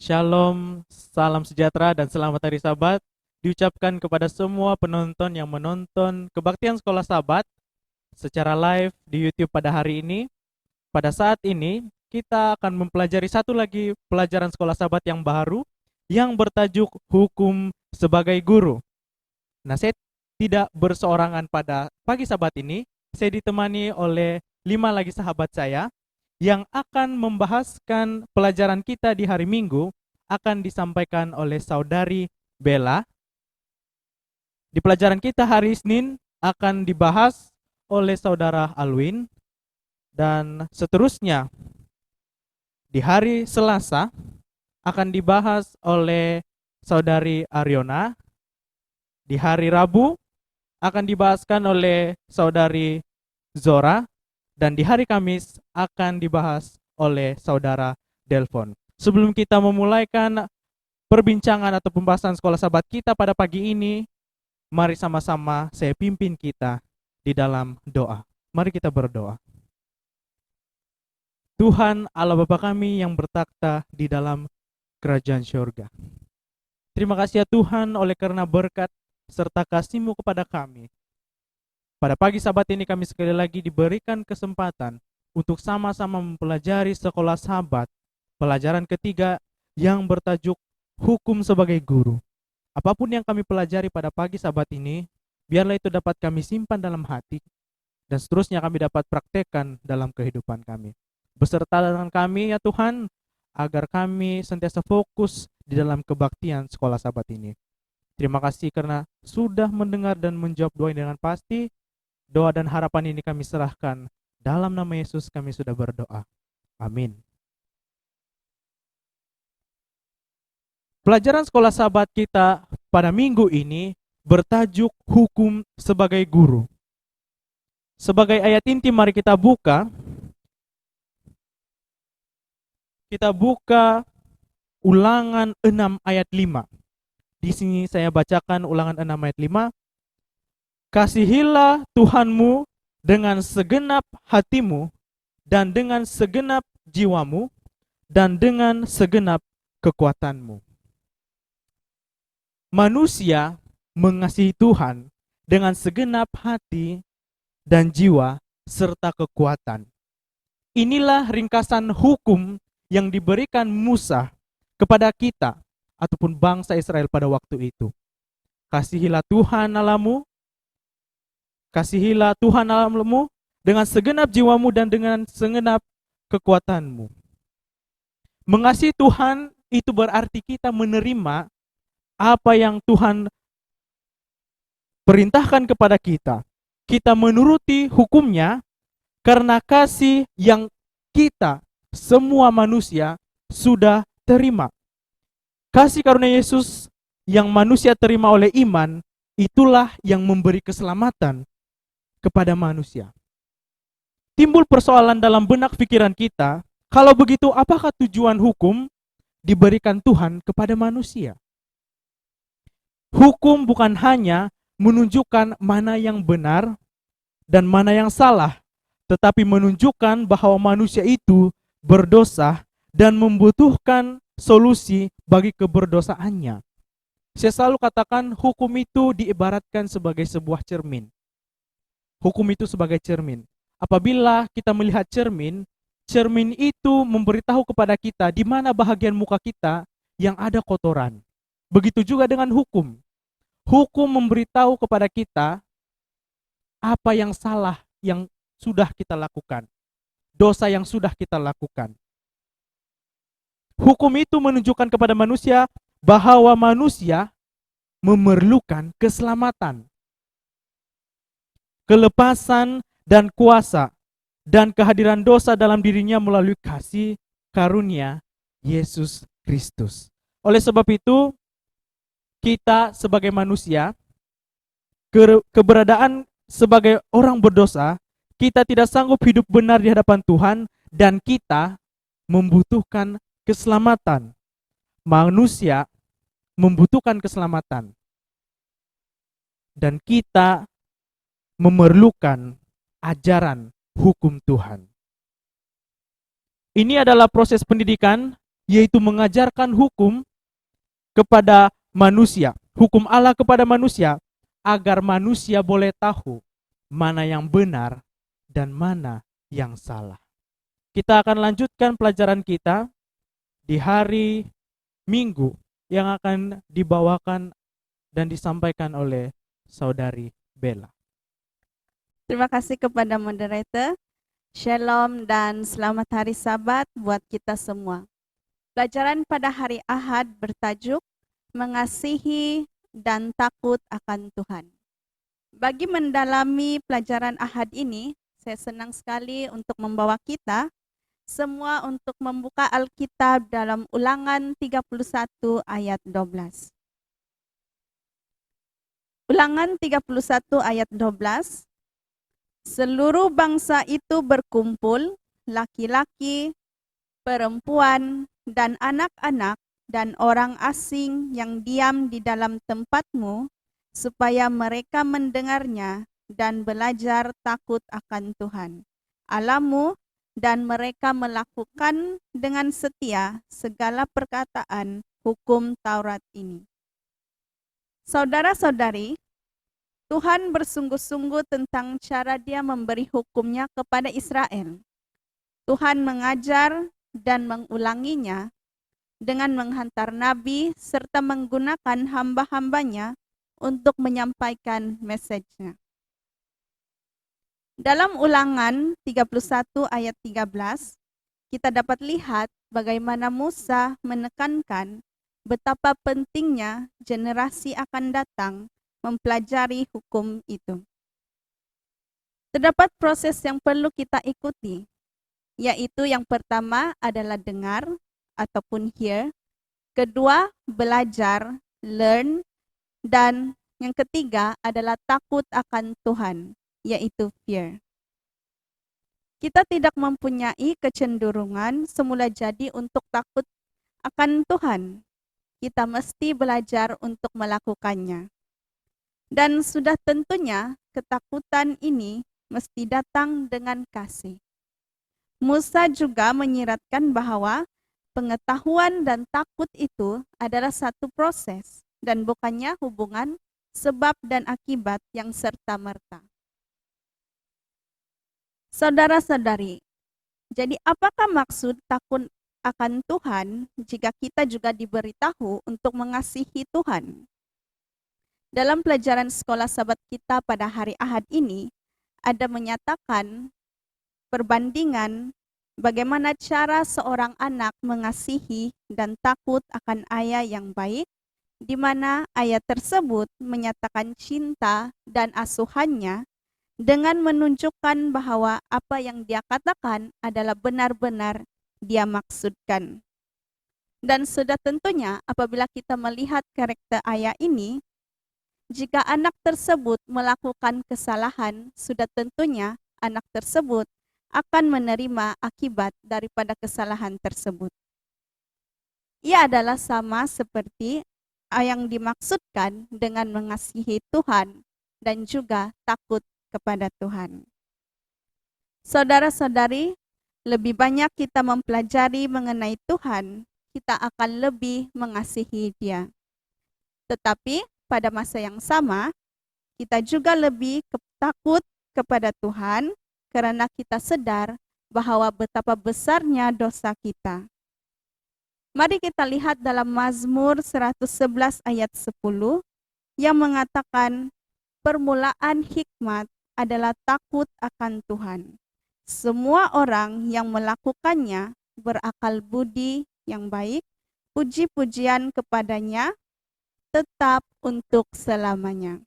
Shalom, salam sejahtera dan selamat hari Sabat diucapkan kepada semua penonton yang menonton Kebaktian Sekolah Sabat secara live di YouTube pada hari ini. Pada saat ini, kita akan mempelajari satu lagi pelajaran Sekolah Sabat yang baru yang bertajuk Hukum sebagai Guru. Nah, saya tidak berseorangan pada pagi Sabat ini. Saya ditemani oleh 5 lagi sahabat saya yang akan membahaskan pelajaran kita di hari Minggu akan disampaikan oleh saudari Bella. Di pelajaran kita hari Senin akan dibahas oleh saudara Alwin, dan seterusnya di hari Selasa akan dibahas oleh saudari Ariona. Di hari Rabu akan dibahaskan oleh saudari Zora, dan di hari Kamis akan dibahas oleh saudara Delphon. Sebelum kita memulaikan perbincangan atau pembahasan sekolah sahabat kita pada pagi ini, mari sama-sama saya pimpin kita di dalam doa. Mari kita berdoa. Tuhan Allah Bapa kami yang bertakhta di dalam kerajaan syurga. Terima kasih ya Tuhan oleh karena berkat serta kasih-Mu kepada kami. Pada pagi Sabat ini kami sekali lagi diberikan kesempatan untuk sama-sama mempelajari sekolah Sabat, pelajaran ketiga yang bertajuk Hukum sebagai Guru. Apapun yang kami pelajari pada pagi Sabat ini, biarlah itu dapat kami simpan dalam hati, dan seterusnya kami dapat praktekkan dalam kehidupan kami. Beserta dengan kami ya Tuhan, agar kami sentiasa fokus di dalam kebaktian sekolah Sabat ini. Terima kasih karena sudah mendengar dan menjawab doa dengan pasti. Doa dan harapan ini kami serahkan. Dalam nama Yesus kami sudah berdoa. Amin. Pelajaran sekolah sahabat kita pada minggu ini bertajuk Hukum sebagai Guru. Sebagai ayat inti mari kita buka. Kita buka Ulangan 6 ayat 5. Di sini saya bacakan Ulangan 6 ayat 5. Kasihilah Tuhanmu dengan segenap hatimu dan dengan segenap jiwamu dan dengan segenap kekuatanmu. Manusia mengasihi Tuhan dengan segenap hati dan jiwa serta kekuatan. Inilah ringkasan hukum yang diberikan Musa kepada kita ataupun bangsa Israel pada waktu itu. Kasihilah Tuhan Allahmu, kasihilah Tuhan Allahmu dengan segenap jiwamu dan dengan segenap kekuatanmu. Mengasihi Tuhan itu berarti kita menerima apa yang Tuhan perintahkan kepada kita. Kita menuruti hukumnya karena kasih yang kita semua manusia sudah terima. Kasih karunia Yesus yang manusia terima oleh iman, itulah yang memberi keselamatan kepada manusia. Timbul persoalan dalam benak pikiran kita, kalau begitu apakah tujuan hukum diberikan Tuhan kepada manusia? Hukum bukan hanya menunjukkan mana yang benar dan mana yang salah, tetapi menunjukkan bahwa manusia itu berdosa dan membutuhkan solusi bagi keberdosaannya. Saya selalu katakan hukum itu diibaratkan sebagai sebuah cermin. Hukum itu sebagai cermin. Apabila kita melihat cermin, cermin itu memberitahu kepada kita di mana bahagian muka kita yang ada kotoran. Begitu juga dengan hukum. Hukum memberitahu kepada kita apa yang salah yang sudah kita lakukan. Dosa yang sudah kita lakukan. Hukum itu menunjukkan kepada manusia bahwa manusia memerlukan keselamatan, kelepasan dan kuasa, dan kehadiran dosa dalam dirinya melalui kasih karunia Yesus Kristus. Oleh sebab itu, kita sebagai manusia, keberadaan sebagai orang berdosa, kita tidak sanggup hidup benar di hadapan Tuhan, dan kita membutuhkan keselamatan. Manusia membutuhkan keselamatan. Dan kita memerlukan ajaran hukum Tuhan. Ini adalah proses pendidikan yaitu mengajarkan hukum kepada manusia, hukum Allah kepada manusia, agar manusia boleh tahu mana yang benar dan mana yang salah. Kita akan lanjutkan pelajaran kita di hari Minggu yang akan dibawakan dan disampaikan oleh Saudari Bella. Terima kasih kepada moderator. Shalom dan selamat hari Sabat buat kita semua. Pelajaran pada hari Ahad bertajuk Mengasihi dan Takut akan Tuhan. Bagi mendalami pelajaran Ahad ini, saya senang sekali untuk membawa kita semua untuk membuka Alkitab dalam Ulangan 31 ayat 12. Ulangan 31 ayat 12. Seluruh bangsa itu berkumpul, laki-laki, perempuan, dan anak-anak, dan orang asing yang diam di dalam tempatmu, supaya mereka mendengarnya dan belajar takut akan Tuhan Allahmu, dan mereka melakukan dengan setia segala perkataan hukum Taurat ini. Saudara-saudari, Tuhan bersungguh-sungguh tentang cara Dia memberi hukumnya kepada Israel. Tuhan mengajar dan mengulanginya dengan menghantar nabi serta menggunakan hamba-hambanya untuk menyampaikan message-nya. Dalam Ulangan 31 ayat 13, kita dapat lihat bagaimana Musa menekankan betapa pentingnya generasi akan datang mempelajari hukum itu. Terdapat proses yang perlu kita ikuti, yaitu yang pertama adalah dengar ataupun hear, kedua belajar, learn, dan yang ketiga adalah takut akan Tuhan, yaitu fear. Kita tidak mempunyai kecenderungan semula jadi untuk takut akan Tuhan. Kita mesti belajar untuk melakukannya. Dan sudah tentunya ketakutan ini mesti datang dengan kasih. Musa juga menyiratkan bahwa pengetahuan dan takut itu adalah satu proses dan bukannya hubungan sebab dan akibat yang serta-merta. Saudara-saudari, jadi apakah maksud takut akan Tuhan jika kita juga diberitahu untuk mengasihi Tuhan? Dalam pelajaran sekolah sahabat kita pada hari Ahad ini, ada menyatakan perbandingan bagaimana cara seorang anak mengasihi dan takut akan ayah yang baik, di mana ayah tersebut menyatakan cinta dan asuhannya dengan menunjukkan bahwa apa yang dia katakan adalah benar-benar dia maksudkan. Dan sudah tentunya apabila kita melihat karakter ayah ini, jika anak tersebut melakukan kesalahan, sudah tentunya anak tersebut akan menerima akibat daripada kesalahan tersebut. Ia adalah sama seperti yang dimaksudkan dengan mengasihi Tuhan dan juga takut kepada Tuhan. Saudara-saudari, lebih banyak kita mempelajari mengenai Tuhan, kita akan lebih mengasihi Dia. Tetapi pada masa yang sama, kita juga lebih takut kepada Tuhan karena kita sadar bahwa betapa besarnya dosa kita. Mari kita lihat dalam Mazmur 111 ayat 10 yang mengatakan permulaan hikmat adalah takut akan Tuhan. Semua orang yang melakukannya berakal budi yang baik, puji-pujian kepadanya tetap untuk selamanya.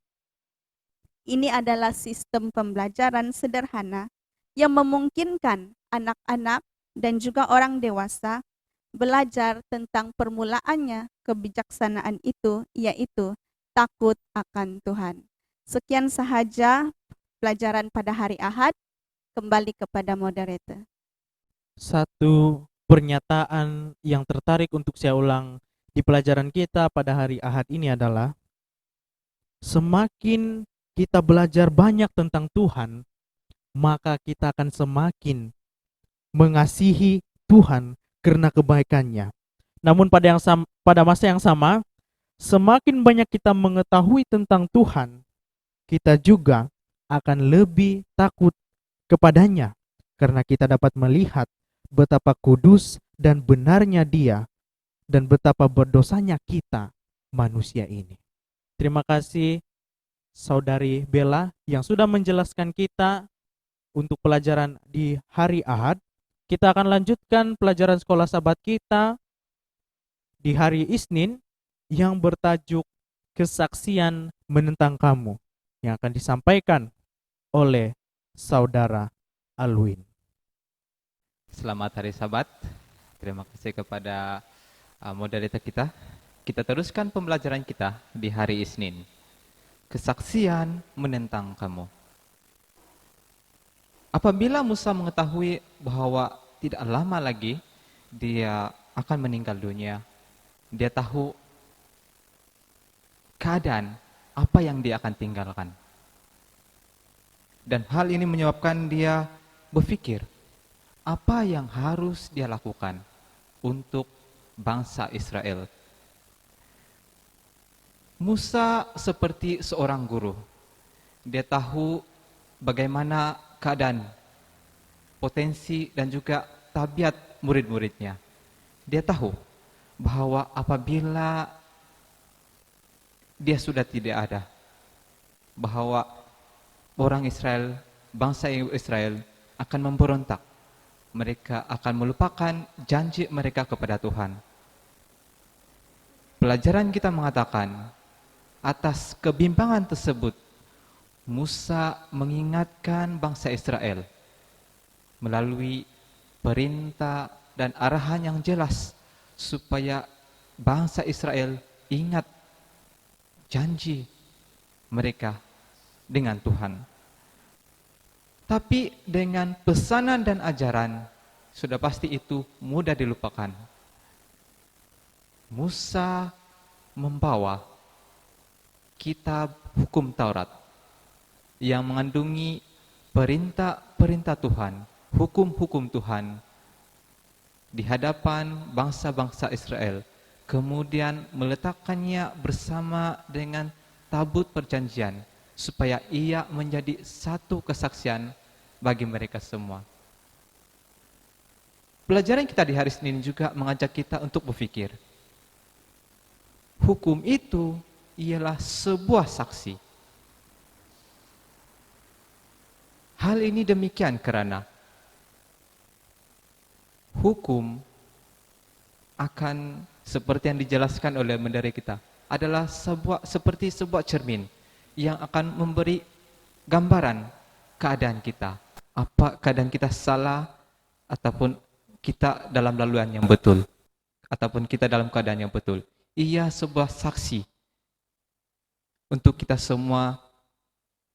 Ini adalah sistem pembelajaran sederhana yang memungkinkan anak-anak dan juga orang dewasa belajar tentang permulaannya kebijaksanaan itu, yaitu takut akan Tuhan. Sekian sahaja pelajaran pada hari Ahad. Kembali kepada moderator. Satu pernyataan yang tertarik untuk saya ulang di pelajaran kita pada hari Ahad ini adalah semakin kita belajar banyak tentang Tuhan, maka kita akan semakin mengasihi Tuhan karena kebaikannya. Namun pada masa yang sama, semakin banyak kita mengetahui tentang Tuhan, kita juga akan lebih takut kepadanya karena kita dapat melihat betapa kudus dan benarnya Dia dan betapa berdosanya kita manusia ini. Terima kasih Saudari Bella yang sudah menjelaskan kita untuk pelajaran di hari Ahad. Kita akan lanjutkan pelajaran sekolah sahabat kita di hari Isnin yang bertajuk Kesaksian Menentang Kamu yang akan disampaikan oleh Saudara Alwin. Selamat Hari Sabat. Terima kasih kepada moderator kita. Kita teruskan pembelajaran kita di hari Isnin. Kesaksian menentang kamu. Apabila Musa mengetahui bahwa tidak lama lagi dia akan meninggal dunia, dia tahu keadaan apa yang dia akan tinggalkan. Dan hal ini menyebabkan dia berpikir, apa yang harus dia lakukan untuk bangsa Israel. Musa seperti seorang guru. Dia tahu bagaimana keadaan, potensi dan juga tabiat murid-muridnya. Dia tahu bahwa apabila dia sudah tidak ada, bahwa orang Israel, bangsa Israel akan memberontak. Mereka akan melupakan janji mereka kepada Tuhan. Pelajaran kita mengatakan, atas kebimbangan tersebut, Musa mengingatkan bangsa Israel melalui perintah dan arahan yang jelas supaya bangsa Israel ingat janji mereka dengan Tuhan. Tapi dengan pesanan dan ajaran, sudah pasti itu mudah dilupakan. Musa membawa kitab hukum Taurat yang mengandungi perintah-perintah Tuhan, hukum-hukum Tuhan di hadapan bangsa-bangsa Israel, kemudian meletakkannya bersama dengan tabut perjanjian supaya ia menjadi satu kesaksian bagi mereka semua. Pelajaran kita di hari Senin juga mengajak kita untuk berpikir, hukum itu ialah sebuah saksi. Hal ini demikian karena hukum akan seperti yang dijelaskan oleh pendiri kita adalah seperti sebuah cermin yang akan memberi gambaran keadaan kita. Apa keadaan kita salah ataupun kita dalam laluan yang betul ataupun kita dalam keadaan yang betul. Ia sebuah saksi untuk kita semua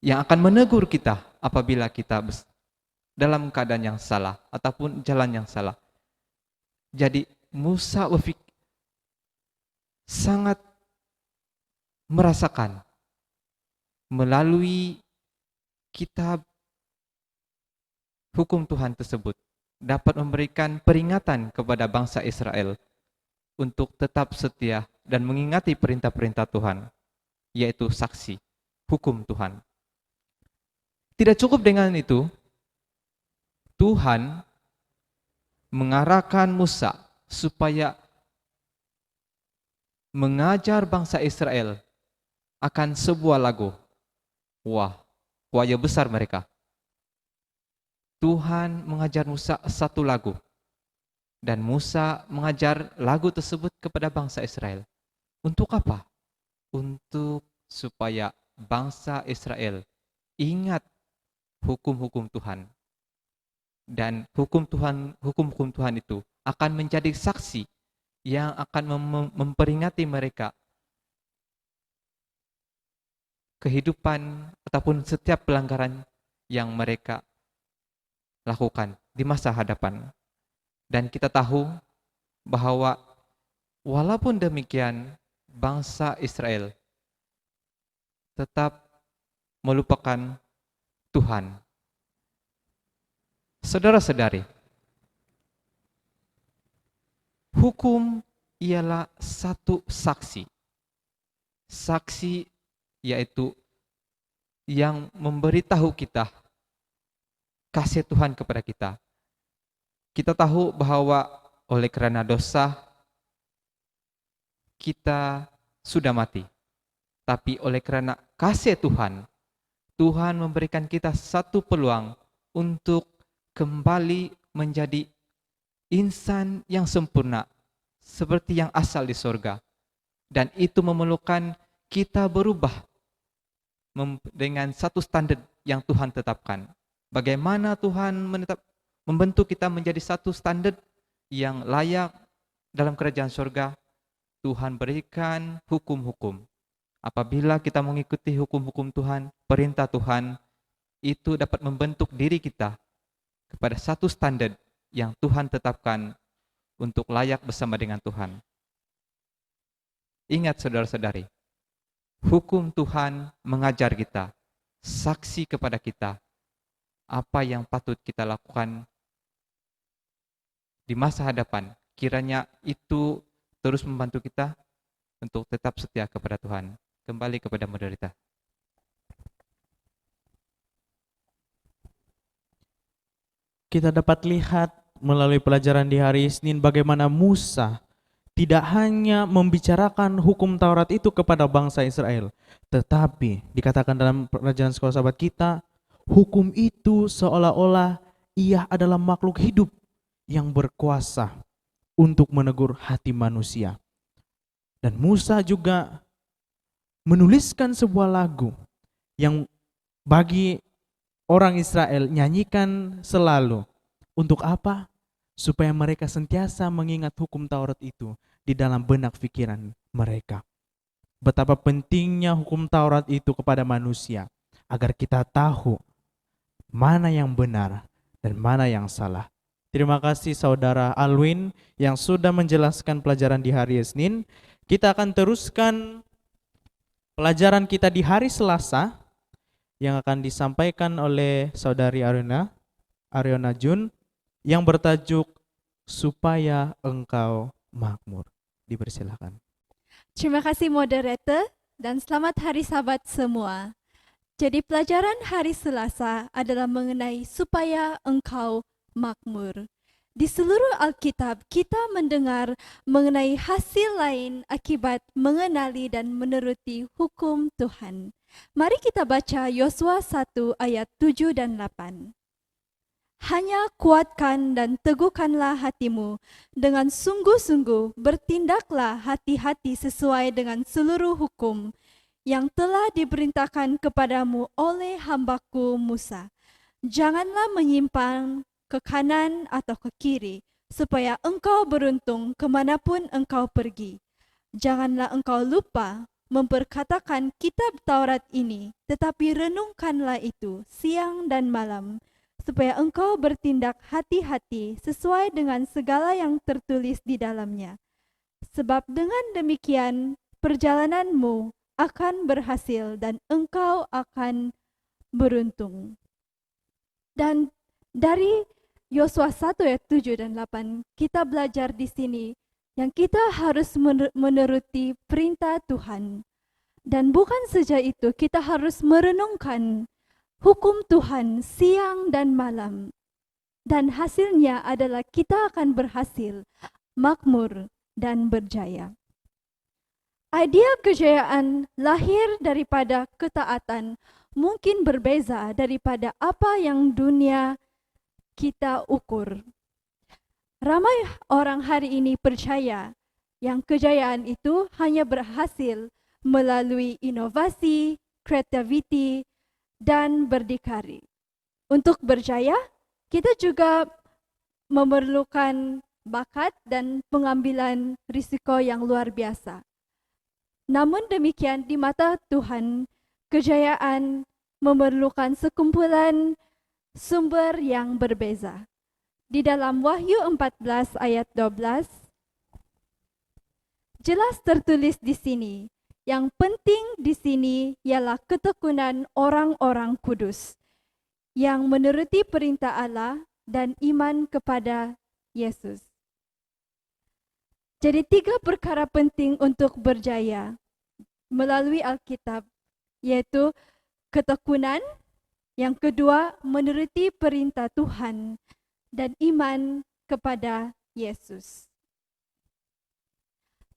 yang akan menegur kita apabila kita dalam keadaan yang salah ataupun jalan yang salah. Jadi Musa sangat merasakan melalui kitab hukum Tuhan tersebut dapat memberikan peringatan kepada bangsa Israel untuk tetap setia dan mengingati perintah-perintah Tuhan, yaitu saksi hukum Tuhan. Tidak cukup dengan itu, Tuhan mengarahkan Musa supaya mengajar bangsa Israel akan sebuah lagu. Wah, wajah besar mereka. Tuhan mengajar Musa satu lagu. Dan Musa mengajar lagu tersebut kepada bangsa Israel. Untuk apa? Untuk supaya bangsa Israel ingat hukum-hukum Tuhan. Dan hukum-hukum Tuhan itu akan menjadi saksi yang akan memperingati mereka kehidupan ataupun setiap pelanggaran yang mereka lakukan di masa hadapan. Dan kita tahu bahwa walaupun demikian bangsa Israel tetap melupakan Tuhan. Saudara-saudari, hukum ialah satu saksi. Saksi yaitu yang memberitahu kita kasih Tuhan kepada kita. Kita tahu bahwa oleh karena dosa kita sudah mati. Tapi oleh karena kasih Tuhan, Tuhan memberikan kita satu peluang untuk kembali menjadi insan yang sempurna seperti yang asal di surga. Dan itu memerlukan kita berubah dengan satu standar yang Tuhan tetapkan. Bagaimana Tuhan membentuk kita menjadi satu standar yang layak dalam kerajaan surga? Tuhan berikan hukum-hukum. Apabila kita mengikuti hukum-hukum Tuhan, perintah Tuhan, itu dapat membentuk diri kita kepada satu standar yang Tuhan tetapkan untuk layak bersama dengan Tuhan. Ingat saudara-saudari, hukum Tuhan mengajar kita, saksi kepada kita, apa yang patut kita lakukan di masa hadapan. Kiranya itu terus membantu kita untuk tetap setia kepada Tuhan. Kembali kepada moderator. Kita dapat lihat melalui pelajaran di hari Senin bagaimana Musa tidak hanya membicarakan hukum Taurat itu kepada bangsa Israel, tetapi dikatakan dalam pelajaran sekolah sahabat kita, hukum itu seolah-olah ia adalah makhluk hidup yang berkuasa untuk menegur hati manusia. Dan Musa juga menuliskan sebuah lagu yang bagi orang Israel nyanyikan selalu. Untuk apa? Supaya mereka sentiasa mengingat hukum Taurat itu di dalam benak pikiran mereka. Betapa pentingnya hukum Taurat itu kepada manusia, agar kita tahu mana yang benar dan mana yang salah. Terima kasih saudara Alwin yang sudah menjelaskan pelajaran di hari Senin. Kita akan teruskan pelajaran kita di hari Selasa yang akan disampaikan oleh saudari Ariona Jun yang bertajuk Supaya Engkau Makmur. Dipersilakan. Terima kasih moderator dan selamat hari Sabat semua. Jadi pelajaran hari Selasa adalah mengenai supaya engkau makmur. Di seluruh Alkitab kita mendengar mengenai hasil lain akibat mengenali dan menuruti hukum Tuhan. Mari kita baca Yosua 1 ayat 7 dan 8. Hanya kuatkan dan teguhkanlah hatimu, dengan sungguh-sungguh bertindaklah hati-hati sesuai dengan seluruh hukum yang telah diperintahkan kepadamu oleh hambaku Musa. Janganlah menyimpang ke kanan atau ke kiri, supaya engkau beruntung kemanapun engkau pergi. Janganlah engkau lupa memperkatakan kitab Taurat ini, tetapi renungkanlah itu siang dan malam, supaya engkau bertindak hati-hati sesuai dengan segala yang tertulis di dalamnya. Sebab dengan demikian perjalananmu akan berhasil dan engkau akan beruntung. Dan dari Yosua 1 ayat 7 dan 8 kita belajar di sini yang kita harus menuruti perintah Tuhan. Dan bukan saja itu, kita harus merenungkan hukum Tuhan siang dan malam. Dan hasilnya adalah kita akan berhasil, makmur dan berjaya. Idea kejayaan lahir daripada ketaatan mungkin berbeza daripada apa yang dunia kita ukur. Ramai orang hari ini percaya yang kejayaan itu hanya berhasil melalui inovasi, kreativiti, dan berdikari. Untuk berjaya, kita juga memerlukan bakat dan pengambilan risiko yang luar biasa. Namun demikian, di mata Tuhan, kejayaan memerlukan sekumpulan sumber yang berbeza. Di dalam Wahyu 14 ayat 12, jelas tertulis di sini, yang penting di sini ialah ketekunan orang-orang kudus yang menuruti perintah Allah dan iman kepada Yesus. Jadi 3 perkara penting untuk berjaya melalui Alkitab, yaitu ketekunan, yang kedua menuruti perintah Tuhan, dan iman kepada Yesus.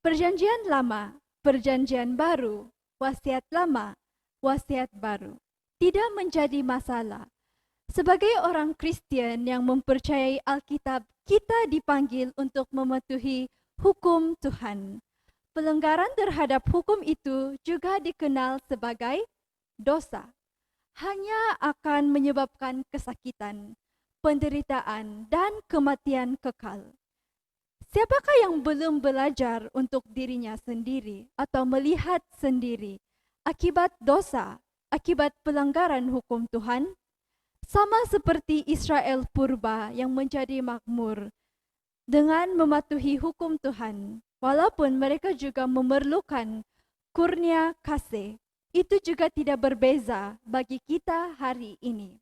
Perjanjian lama, perjanjian baru, wasiat lama, wasiat baru tidak menjadi masalah. Sebagai orang Kristen yang mempercayai Alkitab, kita dipanggil untuk mematuhi hukum Tuhan. Pelanggaran terhadap hukum itu juga dikenal sebagai dosa. Hanya akan menyebabkan kesakitan, penderitaan, dan kematian kekal. Siapakah yang belum belajar untuk dirinya sendiri atau melihat sendiri akibat dosa, akibat pelanggaran hukum Tuhan? Sama seperti Israel purba yang menjadi makmur dengan mematuhi hukum Tuhan, walaupun mereka juga memerlukan kurnia kasih, itu juga tidak berbeza bagi kita hari ini.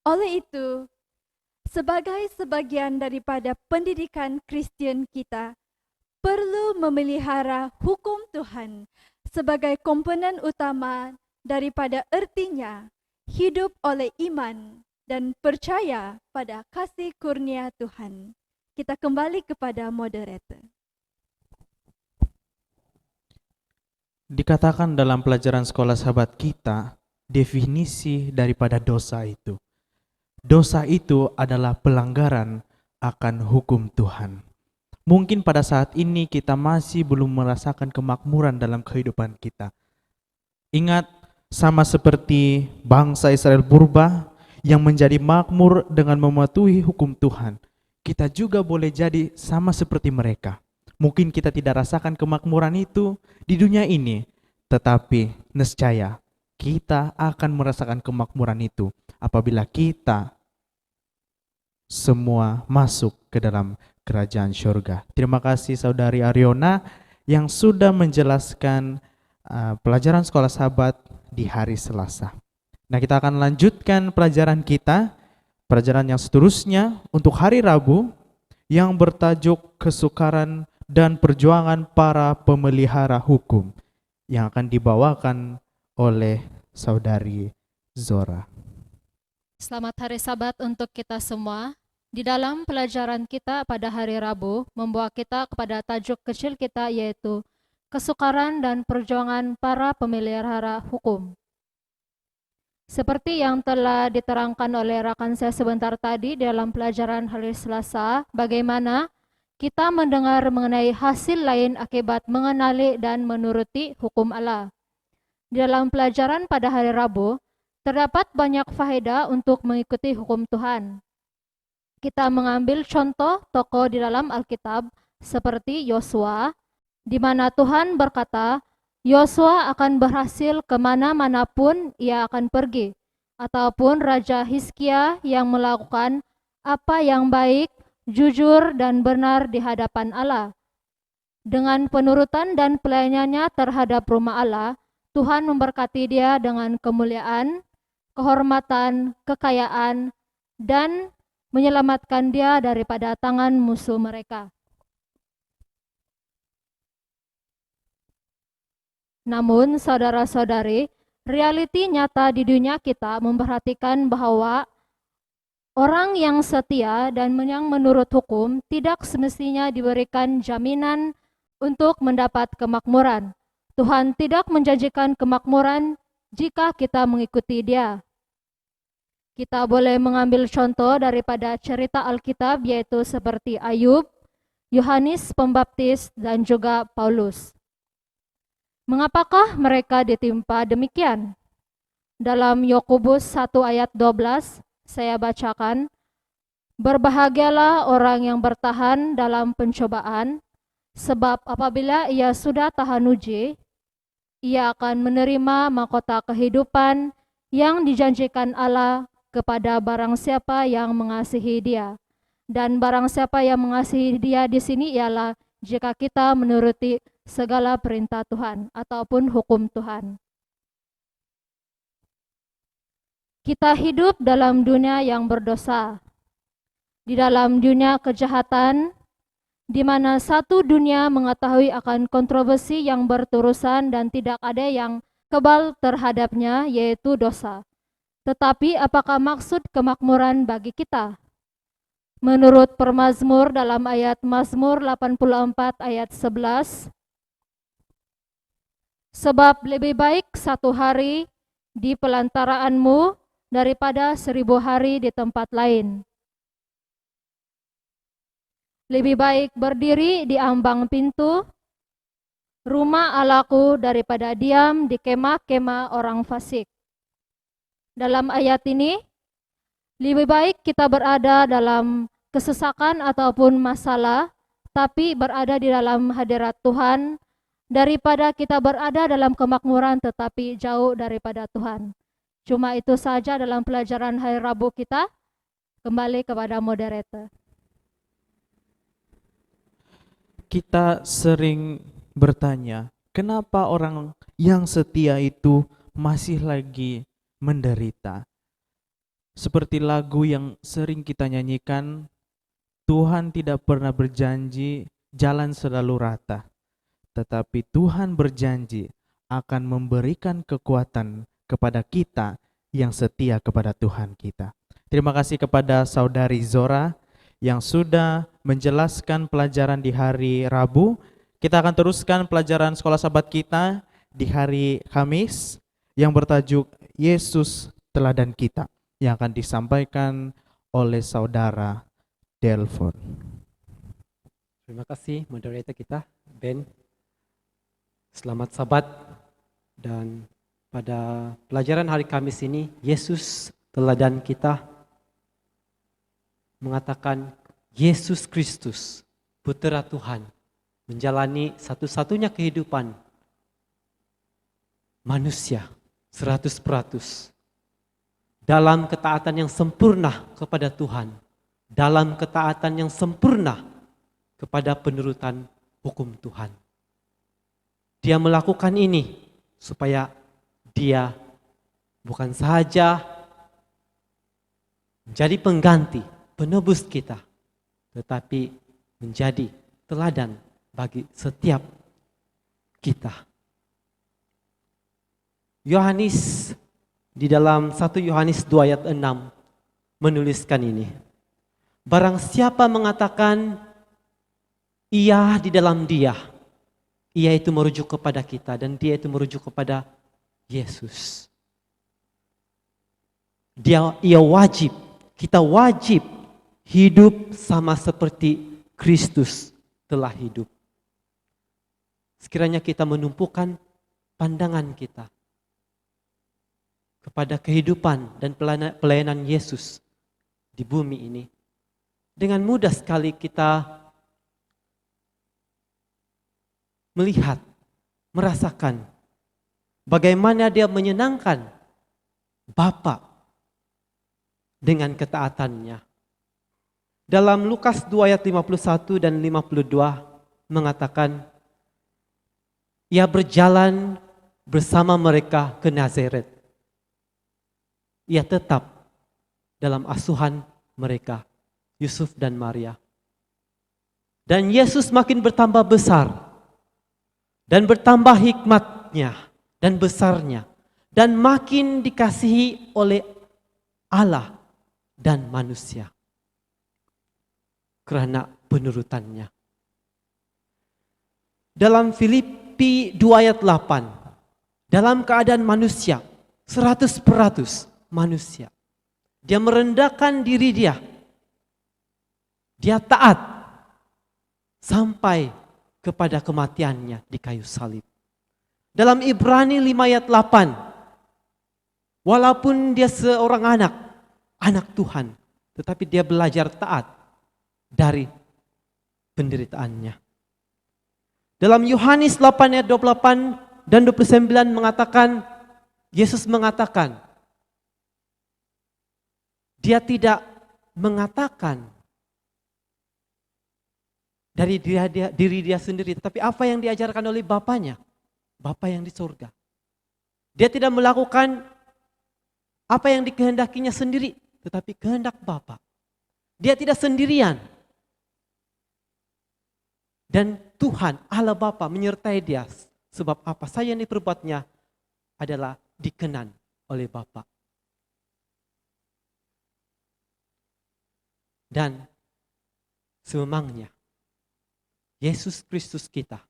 Oleh itu, sebagai sebagian daripada pendidikan Kristen kita, perlu memelihara hukum Tuhan sebagai komponen utama daripada ertinya hidup oleh iman dan percaya pada kasih kurnia Tuhan. Kita kembali kepada moderator. Dikatakan dalam pelajaran sekolah sahabat kita, definisi daripada dosa itu. Dosa itu adalah pelanggaran akan hukum Tuhan. Mungkin pada saat ini kita masih belum merasakan kemakmuran dalam kehidupan kita. Ingat, sama seperti bangsa Israel purba yang menjadi makmur dengan mematuhi hukum Tuhan, kita juga boleh jadi sama seperti mereka. Mungkin kita tidak rasakan kemakmuran itu di dunia ini, tetapi nescaya kita akan merasakan kemakmuran itu apabila kita semua masuk ke dalam kerajaan surga. Terima kasih Saudari Ariona yang sudah menjelaskan pelajaran sekolah sahabat di hari Selasa. Nah, kita akan lanjutkan pelajaran kita, pelajaran yang seterusnya untuk hari Rabu yang bertajuk kesukaran dan perjuangan para pemelihara hukum yang akan dibawakan oleh Saudari Zora. Selamat hari Sabat untuk kita semua. Di dalam pelajaran kita pada hari Rabu membawa kita kepada tajuk kecil kita, yaitu kesukaran dan perjuangan para pemelihara hukum. Seperti yang telah diterangkan oleh rekan saya sebentar tadi dalam pelajaran hari Selasa, bagaimana kita mendengar mengenai hasil lain akibat mengenali dan menuruti hukum Allah. Di dalam pelajaran pada hari Rabu, terdapat banyak faedah untuk mengikuti hukum Tuhan. Kita mengambil contoh tokoh di dalam Alkitab seperti Yosua, di mana Tuhan berkata, Yosua akan berhasil kemana-manapun ia akan pergi, ataupun Raja Hizkia yang melakukan apa yang baik, jujur, dan benar di hadapan Allah. Dengan penurutan dan pelayanannya terhadap rumah Allah, Tuhan memberkati dia dengan kemuliaan, kehormatan, kekayaan, dan menyelamatkan dia daripada tangan musuh mereka. Namun, saudara-saudari, realiti nyata di dunia kita memperhatikan bahwa orang yang setia dan yang menurut hukum tidak semestinya diberikan jaminan untuk mendapat kemakmuran. Tuhan tidak menjanjikan kemakmuran jika kita mengikuti Dia. Kita boleh mengambil contoh daripada cerita Alkitab, yaitu seperti Ayub, Yohanes Pembaptis, dan juga Paulus. Mengapakah mereka ditimpa demikian? Dalam Yakobus 1 ayat 12, saya bacakan, berbahagialah orang yang bertahan dalam pencobaan, sebab apabila ia sudah tahan uji, ia akan menerima mahkota kehidupan yang dijanjikan Allah kepada barang siapa yang mengasihi Dia. Dan barang siapa yang mengasihi Dia di sini ialah jika kita menuruti segala perintah Tuhan ataupun hukum Tuhan. Kita hidup dalam dunia yang berdosa, di dalam dunia kejahatan, di mana satu dunia mengetahui akan kontroversi yang berterusan dan tidak ada yang kebal terhadapnya, yaitu dosa. Tetapi apakah maksud kemakmuran bagi kita? Menurut Permazmur dalam ayat Mazmur 84 ayat 11, sebab lebih baik satu hari di pelantaraanmu daripada 1000 hari di tempat lain. Lebih baik berdiri di ambang pintu rumah Allahku daripada diam di kemah-kemah orang fasik. Dalam ayat ini, lebih baik kita berada dalam kesesakan ataupun masalah, tapi berada di dalam hadirat Tuhan, daripada kita berada dalam kemakmuran tetapi jauh daripada Tuhan. Cuma itu saja dalam pelajaran hari Rabu kita. Kembali kepada moderator. Kita sering bertanya, kenapa orang yang setia itu masih lagi menderita? Seperti lagu yang sering kita nyanyikan, Tuhan tidak pernah berjanji jalan selalu rata, tetapi Tuhan berjanji akan memberikan kekuatan kepada kita yang setia kepada Tuhan kita. Terima kasih kepada Saudari Zora yang sudah menjelaskan pelajaran di hari Rabu. Kita akan teruskan pelajaran sekolah sahabat kita di hari Kamis yang bertajuk Yesus Teladan Kita, yang akan disampaikan oleh Saudara Delphon. Terima kasih moderator kita, Ben. Selamat Sabat. Dan pada pelajaran hari Kamis ini, Yesus Teladan Kita mengatakan Yesus Kristus, Putera Tuhan, menjalani satu-satunya kehidupan manusia 100% dalam ketaatan yang sempurna kepada Tuhan, dalam ketaatan yang sempurna kepada penurutan hukum Tuhan. Dia melakukan ini supaya dia bukan saja menjadi pengganti, penebus kita, tetapi menjadi teladan bagi setiap kita. Yohanes di dalam 1 Yohanes 2 ayat 6 menuliskan ini. Barang siapa mengatakan ia di dalam dia, ia itu merujuk kepada kita dan dia itu merujuk kepada Yesus. Ia wajib, kita wajib hidup sama seperti Kristus telah hidup. Sekiranya kita menumpukan pandangan kita kepada kehidupan dan pelayanan Yesus di bumi ini, dengan mudah sekali kita melihat, merasakan bagaimana dia menyenangkan Bapa dengan ketaatannya. Dalam Lukas 2 ayat 51 dan 52 mengatakan, ia berjalan bersama mereka ke Nazaret. Ia tetap dalam asuhan mereka, Yusuf dan Maria. Dan Yesus makin bertambah besar dan bertambah hikmatnya dan besarnya dan makin dikasihi oleh Allah dan manusia karena penurutannya. Dalam Filipi 2 ayat 8, dalam keadaan manusia, 100% manusia, dia merendahkan diri dia. Dia taat sampai kepada kematiannya di kayu salib. Dalam Ibrani 5 ayat 8, walaupun dia seorang anak Tuhan, tetapi dia belajar taat dari penderitaannya. Dalam Yohanes 8 ayat 28 dan 29 mengatakan, Yesus mengatakan, dia tidak mengatakan dari diri dia sendiri, tetapi apa yang diajarkan oleh Bapanya, Bapa yang di surga. Dia tidak melakukan apa yang dikehendakinya sendiri, tetapi kehendak Bapa. Dia tidak sendirian. Dan Tuhan Allah Bapa menyertai dia. Sebab apa saja yang diperbuatnya adalah dikenan oleh Bapa. Dan sememangnya Yesus Kristus kita,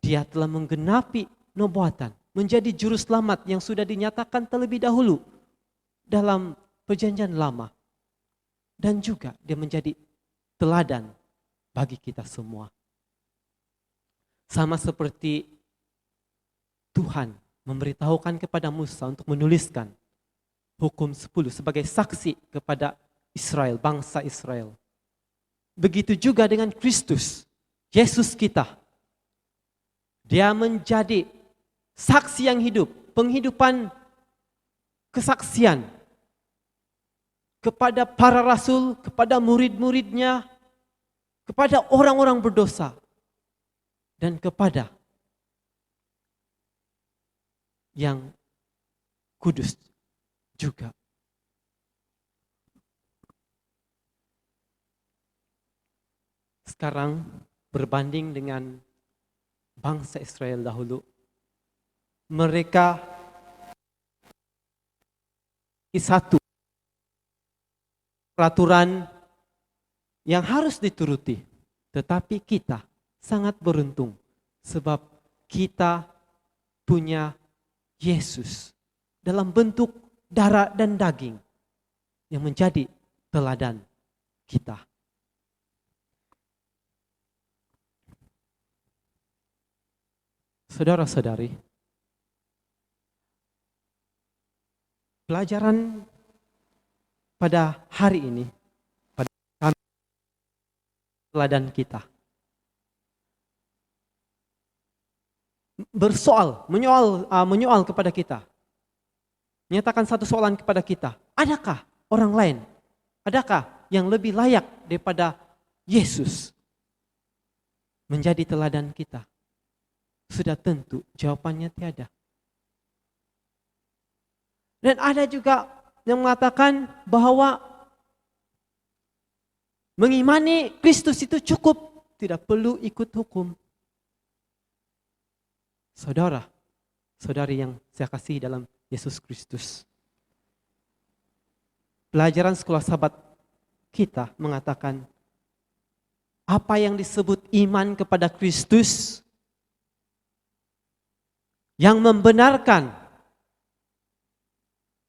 dia telah menggenapi nubuatan, menjadi juru selamat yang sudah dinyatakan terlebih dahulu dalam perjanjian lama. Dan juga dia menjadi teladan bagi kita semua. Sama seperti Tuhan memberitahukan kepada Musa untuk menuliskan hukum 10 sebagai saksi kepada Israel, bangsa Israel. Begitu juga dengan Kristus, Yesus kita. Dia menjadi saksi yang hidup, penghidupan kesaksian kepada para rasul, kepada murid-muridnya, kepada orang-orang berdosa, dan kepada yang kudus juga. Sekarang berbanding dengan bangsa Israel dahulu, mereka satu peraturan yang harus dituruti, tetapi kita sangat beruntung sebab kita punya Yesus dalam bentuk darah dan daging yang menjadi teladan kita. Saudara-saudari, pelajaran pada hari ini, pada kami, teladan kita. Menyoal kepada kita. Menyatakan satu soalan kepada kita. Adakah orang lain? Adakah yang lebih layak daripada Yesus menjadi teladan kita? Sudah tentu jawabannya tiada. Dan ada juga yang mengatakan bahwa mengimani Kristus itu cukup, tidak perlu ikut hukum. Saudara, saudari yang saya kasih dalam Yesus Kristus. Pelajaran sekolah sahabat kita mengatakan apa yang disebut iman kepada Kristus yang membenarkan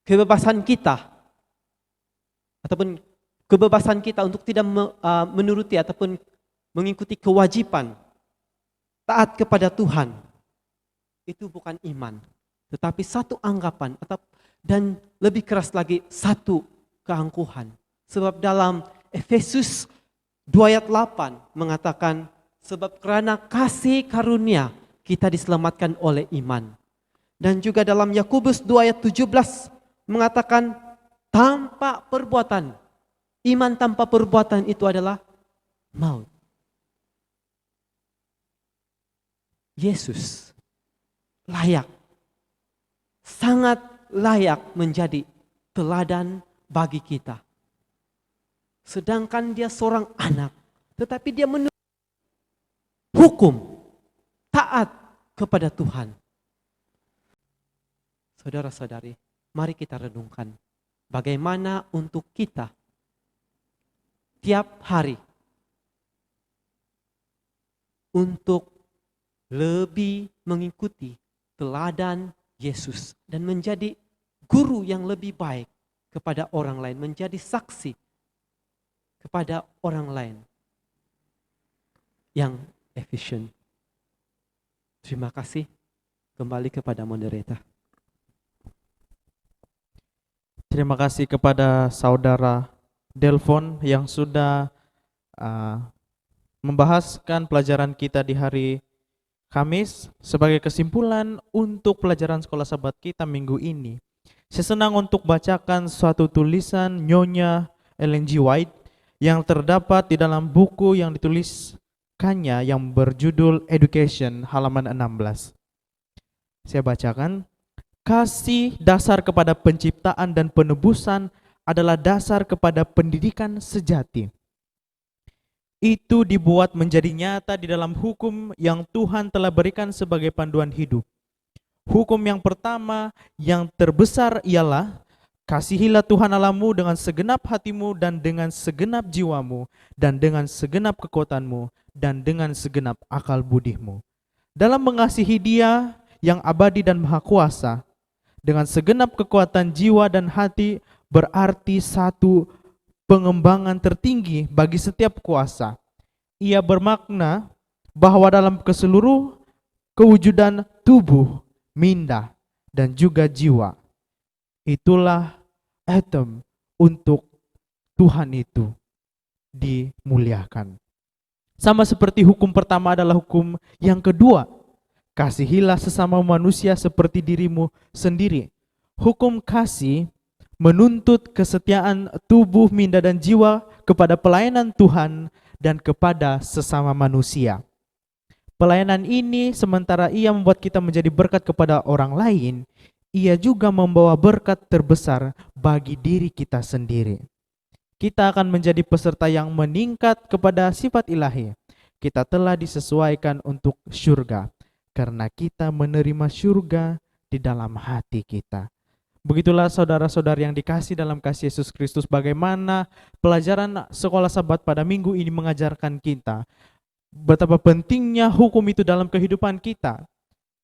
kebebasan kita ataupun kebebasan kita untuk tidak menuruti ataupun mengikuti kewajiban taat kepada Tuhan. Itu bukan iman, tetapi satu anggapan dan lebih keras lagi satu keangkuhan. Sebab dalam Efesus 2 ayat 8 mengatakan sebab karena kasih karunia kita diselamatkan oleh iman. Dan juga dalam Yakobus 2 ayat 17 mengatakan tanpa perbuatan, iman tanpa perbuatan itu adalah maut. Yesus layak, sangat layak menjadi teladan bagi kita. Sedangkan dia seorang anak, tetapi dia menurut hukum, taat kepada Tuhan. Saudara-saudari, mari kita renungkan bagaimana untuk kita tiap hari untuk lebih mengikuti teladan Yesus dan menjadi guru yang lebih baik kepada orang lain, menjadi saksi kepada orang lain yang efisien. Terima kasih. Kembali kepada moderator. Terima kasih kepada saudara Delphon yang sudah membahaskan pelajaran kita di hari Kamis. Sebagai kesimpulan untuk pelajaran sekolah sahabat kita minggu ini, saya senang untuk bacakan suatu tulisan Nyonya Ellen G. White yang terdapat di dalam buku yang dituliskannya yang berjudul Education halaman 16. Saya bacakan. Kasih dasar kepada penciptaan dan penebusan adalah dasar kepada pendidikan sejati. itu dibuat menjadi nyata di dalam hukum yang Tuhan telah berikan sebagai panduan hidup. Hukum yang pertama yang terbesar ialah kasihilah Tuhan Allahmu dengan segenap hatimu dan dengan segenap jiwamu dan dengan segenap kekuatanmu dan dengan segenap akal budimu. Dalam mengasihi Dia yang abadi dan maha kuasa dengan segenap kekuatan jiwa dan hati berarti satu pengembangan tertinggi bagi setiap kuasa. Ia bermakna bahwa dalam keseluruh kewujudan tubuh, minda, dan juga jiwa, itulah atom untuk Tuhan itu dimuliakan. Sama seperti hukum pertama adalah hukum yang kedua, kasihilah sesama manusia seperti dirimu sendiri. Hukum kasih menuntut kesetiaan tubuh, minda, dan jiwa kepada pelayanan Tuhan dan kepada sesama manusia. Pelayanan ini sementara ia membuat kita menjadi berkat kepada orang lain, ia juga membawa berkat terbesar bagi diri kita sendiri. Kita akan menjadi peserta yang meningkat kepada sifat ilahi. Kita telah disesuaikan untuk syurga karena kita menerima syurga di dalam hati kita. Begitulah saudara-saudara yang dikasih dalam kasih Yesus Kristus, bagaimana pelajaran sekolah Sabat pada minggu ini mengajarkan kita betapa pentingnya hukum itu dalam kehidupan kita.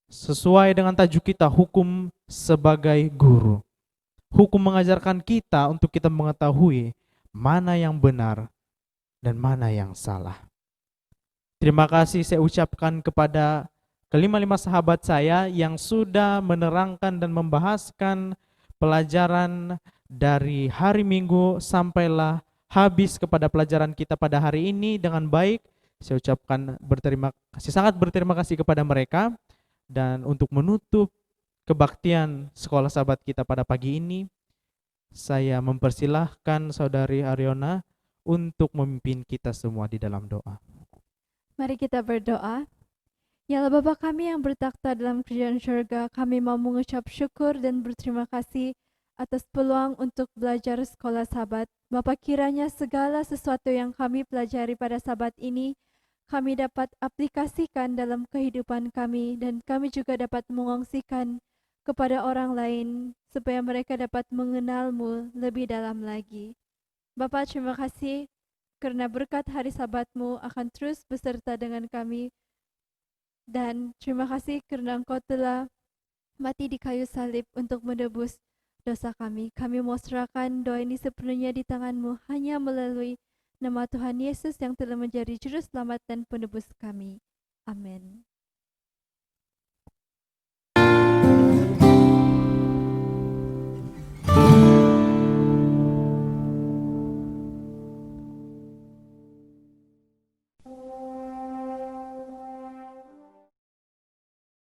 Sesuai dengan tajuk kita, hukum sebagai guru. Hukum mengajarkan kita untuk kita mengetahui mana yang benar dan mana yang salah. Terima kasih saya ucapkan kepada kelima-lima sahabat saya yang sudah menerangkan dan membahaskan pelajaran dari hari Minggu sampailah habis kepada pelajaran kita pada hari ini dengan baik. Saya ucapkan sangat berterima kasih kepada mereka. Dan untuk menutup kebaktian sekolah Sabat kita pada pagi ini, saya mempersilahkan Saudari Ariona untuk memimpin kita semua di dalam doa. Mari kita berdoa. Ya Allah Bapa kami yang bertakhta dalam kerajaan surga, kami mau mengucap syukur dan berterima kasih atas peluang untuk belajar sekolah Sabat. Bapa, kiranya segala sesuatu yang kami pelajari pada Sabat ini, kami dapat aplikasikan dalam kehidupan kami dan kami juga dapat mengongsikan kepada orang lain supaya mereka dapat mengenal-Mu lebih dalam lagi. Bapa, terima kasih karena berkat hari Sabat-Mu akan terus beserta dengan kami. Dan terima kasih karena Engkau telah mati di kayu salib untuk menebus dosa kami. Kami mau serahkan doa ini sepenuhnya di tangan-Mu hanya melalui nama Tuhan Yesus yang telah menjadi juru selamat dan penebus kami. Amin.